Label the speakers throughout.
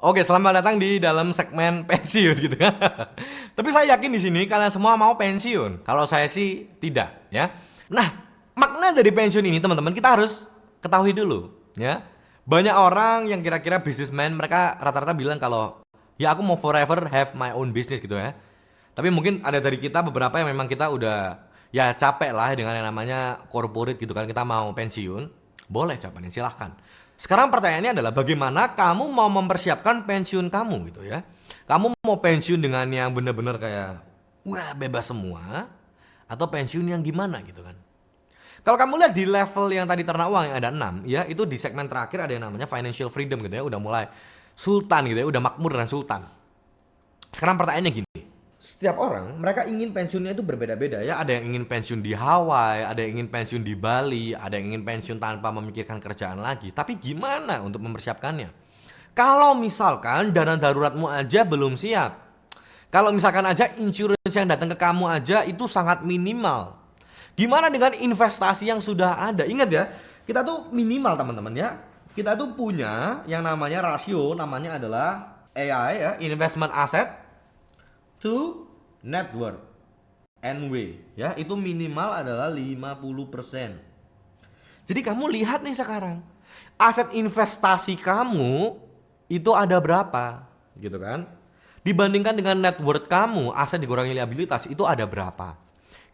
Speaker 1: Oke, selamat datang di dalam segmen pensiun gitu kan. Tapi saya yakin di sini kalian semua mau pensiun. Kalau saya sih tidak, ya. Nah, makna dari pensiun ini teman-teman kita harus ketahui dulu, ya. Banyak orang yang kira-kira businessman mereka rata-rata bilang kalau ya aku mau forever have my own business gitu ya. Tapi mungkin ada dari kita beberapa yang memang kita udah ya capek lah dengan yang namanya corporate gitu kan. Kita mau pensiun. Boleh jawabannya silahkan. Sekarang pertanyaannya adalah bagaimana kamu mau mempersiapkan pensiun kamu gitu ya. Kamu mau pensiun dengan yang benar-benar kayak wah bebas semua atau pensiun yang gimana gitu kan. Kalau kamu lihat di level yang tadi ternak uang yang ada 6 ya, itu di segmen terakhir ada yang namanya financial freedom gitu ya, udah mulai sultan gitu ya, udah makmur dan sultan. Sekarang pertanyaannya gini, setiap orang mereka ingin pensiunnya itu berbeda-beda ya. Ada yang ingin pensiun di Hawaii, ada yang ingin pensiun di Bali, ada yang ingin pensiun tanpa memikirkan kerjaan lagi. Tapi gimana untuk mempersiapkannya? Kalau misalkan dana daruratmu aja belum siap, kalau misalkan aja insurance yang datang ke kamu aja itu sangat minimal, gimana dengan investasi yang sudah ada? Ingat ya, kita tuh minimal teman-teman ya. Kita tuh punya yang namanya rasio, namanya adalah AI ya, investment asset to net worth, NW ya, itu minimal adalah 50%. Jadi kamu lihat nih sekarang aset investasi kamu itu ada berapa gitu kan, dibandingkan dengan net worth kamu, aset dikurangi liabilitas itu ada berapa.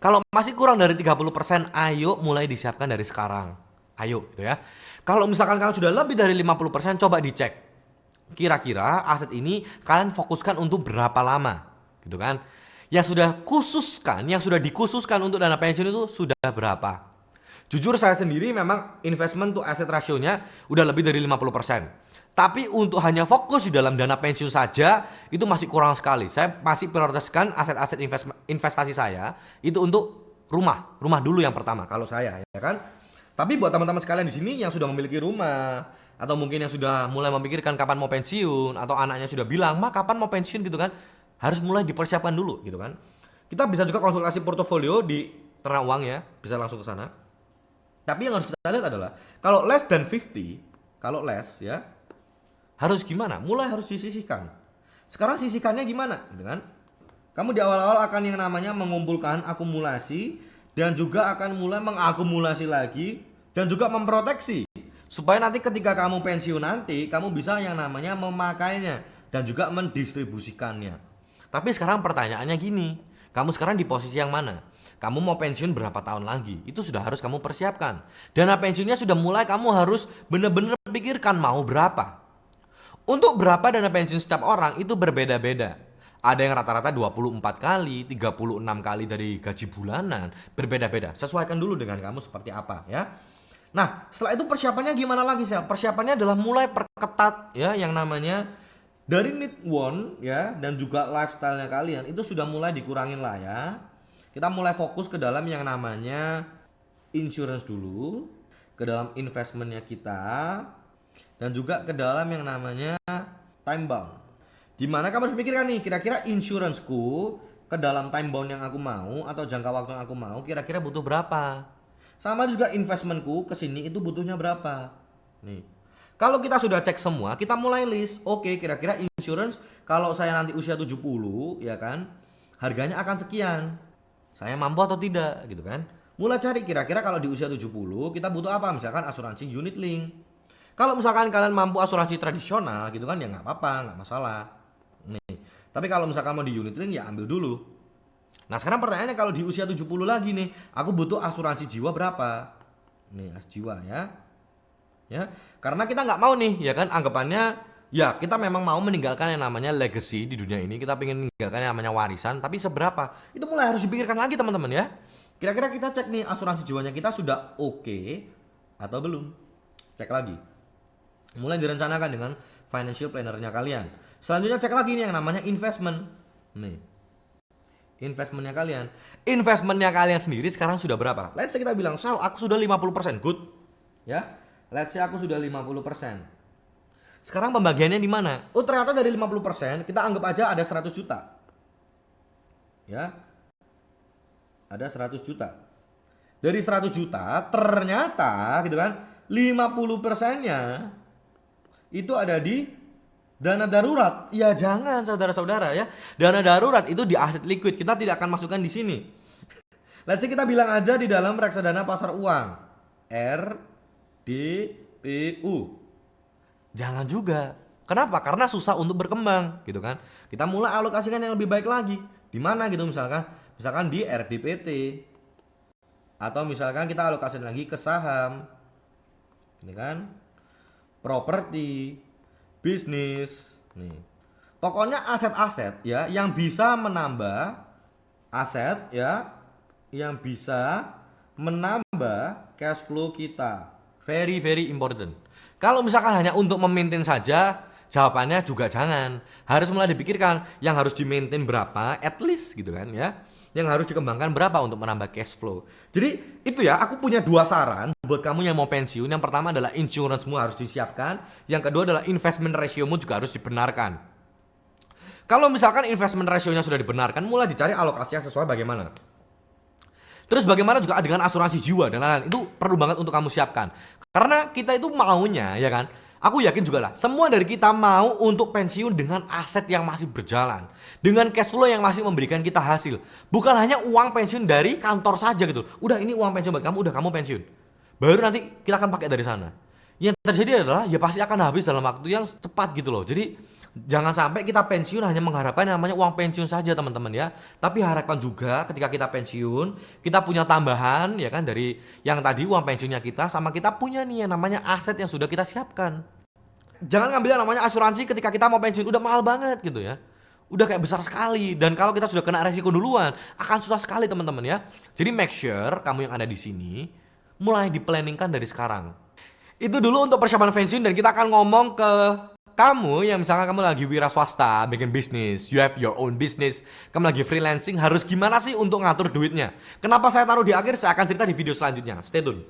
Speaker 1: Kalau masih kurang dari 30%, ayo mulai disiapkan dari sekarang. Ayo gitu ya. Kalau misalkan kamu sudah lebih dari 50%, coba dicek kira-kira aset ini kalian fokuskan untuk berapa lama gitu kan. Yang sudah khususkan, yang sudah dikhususkan untuk dana pensiun itu sudah berapa. Jujur saya sendiri memang investment to asset rasionya udah lebih dari 50%. Tapi untuk hanya fokus di dalam dana pensiun saja itu masih kurang sekali. Saya masih prioritaskan aset-aset investasi saya itu untuk rumah dulu yang pertama kalau saya ya kan. Tapi buat teman-teman sekalian di sini yang sudah memiliki rumah atau mungkin yang sudah mulai memikirkan kapan mau pensiun atau anaknya sudah bilang, "Ma, kapan mau pensiun?" gitu kan. Harus mulai dipersiapkan dulu gitu kan. Kita bisa juga konsultasi portofolio di Ternak Uang ya, bisa langsung ke sana. Tapi yang harus kita lihat adalah kalau less than 50, kalau less ya, harus gimana? Mulai harus disisihkan. Sekarang sisihkannya gimana? Gitu kan? Kamu di awal-awal akan yang namanya mengumpulkan akumulasi dan juga akan mulai mengakumulasi lagi dan juga memproteksi supaya nanti ketika kamu pensiun nanti kamu bisa yang namanya memakainya dan juga mendistribusikannya. Tapi sekarang pertanyaannya gini, kamu sekarang di posisi yang mana? Kamu mau pensiun berapa tahun lagi? Itu sudah harus kamu persiapkan. Dana pensiunnya sudah mulai kamu harus benar-benar pikirkan mau berapa. Untuk berapa dana pensiun setiap orang itu berbeda-beda. Ada yang rata-rata 24 kali, 36 kali dari gaji bulanan, berbeda-beda. Sesuaikan dulu dengan kamu seperti apa ya. Nah, setelah itu persiapannya gimana lagi sih? Persiapannya adalah mulai perketat ya yang namanya dari need want ya dan juga lifestyle-nya kalian itu sudah mulai dikurangin lah ya. Kita mulai fokus ke dalam yang namanya insurance dulu, ke dalam investmentnya kita, dan juga ke dalam yang namanya time bound. Dimana kamu harus mikirkan nih, kira-kira insuranceku ke dalam time bound yang aku mau atau jangka waktu yang aku mau kira-kira butuh berapa. Sama juga investmentku ke sini itu butuhnya berapa. Nih. Kalau kita sudah cek semua, kita mulai list. Oke, kira-kira insurance kalau saya nanti usia 70 ya kan, harganya akan sekian. Saya mampu atau tidak gitu kan. Mulai cari kira-kira kalau di usia 70 kita butuh apa? Misalkan asuransi unit link. Kalau misalkan kalian mampu asuransi tradisional gitu kan ya nggak apa-apa, nggak masalah. Nih. Tapi kalau misalkan mau di unit link ya ambil dulu. Nah sekarang pertanyaannya kalau di usia 70 lagi nih, aku butuh asuransi jiwa berapa? Nih jiwa ya. Ya, karena kita nggak mau nih ya kan anggapannya ya kita memang mau meninggalkan yang namanya legacy di dunia ini, kita pengen meninggalkan yang namanya warisan, tapi seberapa? Itu mulai harus dipikirkan lagi teman-teman ya. Kira-kira kita cek nih asuransi jiwanya kita sudah oke atau belum? Cek lagi. Mulai direncanakan dengan financial planner-nya kalian. Selanjutnya cek lagi nih yang namanya investment. Nih. Investmentnya kalian. Investmentnya kalian sendiri sekarang sudah berapa? Let's say kita bilang, "Sal, aku sudah 50%." Good. Ya. Let's say aku sudah 50%. Sekarang pembagiannya di mana? Oh, ternyata dari 50% kita anggap aja ada 100 juta. Ya. Ada 100 juta. Dari 100 juta ternyata gitu kan 50%-nya itu ada di Dana darurat, ya jangan saudara-saudara ya. Dana darurat itu di aset liquid, kita tidak akan masukkan di sini. Let's say kita bilang aja di dalam reksadana pasar uang, RDPU. Jangan juga. Kenapa? Karena susah untuk berkembang, gitu kan. Kita mulai alokasikan yang lebih baik lagi. Di mana gitu misalkan di RDPT. Atau misalkan kita alokasikan lagi ke saham. Ini kan. Properti, bisnis, nih. Pokoknya aset-aset ya yang bisa menambah aset ya, yang bisa menambah cash flow kita. Very very important. Kalau misalkan hanya untuk memaintain saja, jawabannya juga jangan. Harus mulai dipikirkan yang harus di-maintain berapa, at least gitu kan ya. Yang harus dikembangkan berapa untuk menambah cash flow. Jadi itu ya, aku punya 2 saran buat kamu yang mau pensiun. Yang pertama adalah insurance-mu harus disiapkan. Yang kedua adalah investment ratio-mu juga harus dibenarkan. Kalau misalkan investment ratio-nya sudah dibenarkan, mulai dicari alokasinya sesuai bagaimana. Terus bagaimana juga dengan asuransi jiwa dan lain-lain. Itu perlu banget untuk kamu siapkan. Karena kita itu maunya ya kan. Aku yakin juga lah, semua dari kita mau untuk pensiun dengan aset yang masih berjalan, dengan cash flow yang masih memberikan kita hasil. Bukan hanya uang pensiun dari kantor saja gitu. Udah ini uang pensiun buat kamu, udah kamu pensiun. Baru nanti kita akan pakai dari sana. Yang terjadi adalah ya pasti akan habis dalam waktu yang cepat gitu loh. Jadi jangan sampai kita pensiun hanya mengharapkan namanya uang pensiun saja teman-teman ya. Tapi harapkan juga ketika kita pensiun, kita punya tambahan ya kan dari yang tadi uang pensiunnya kita, sama kita punya nih yang namanya aset yang sudah kita siapkan. Jangan ngambil yang namanya asuransi ketika kita mau pensiun, udah mahal banget gitu ya. Udah kayak besar sekali, dan kalau kita sudah kena resiko duluan akan susah sekali teman-teman ya. Jadi make sure kamu yang ada di sini mulai diplanningkan dari sekarang. Itu dulu untuk persiapan pensiun, dan kita akan ngomong ke kamu yang misalkan kamu lagi wira swasta, bikin bisnis, you have your own business, kamu lagi freelancing, harus gimana sih untuk ngatur duitnya. Kenapa saya taruh di akhir, saya akan cerita di video selanjutnya. Stay tune.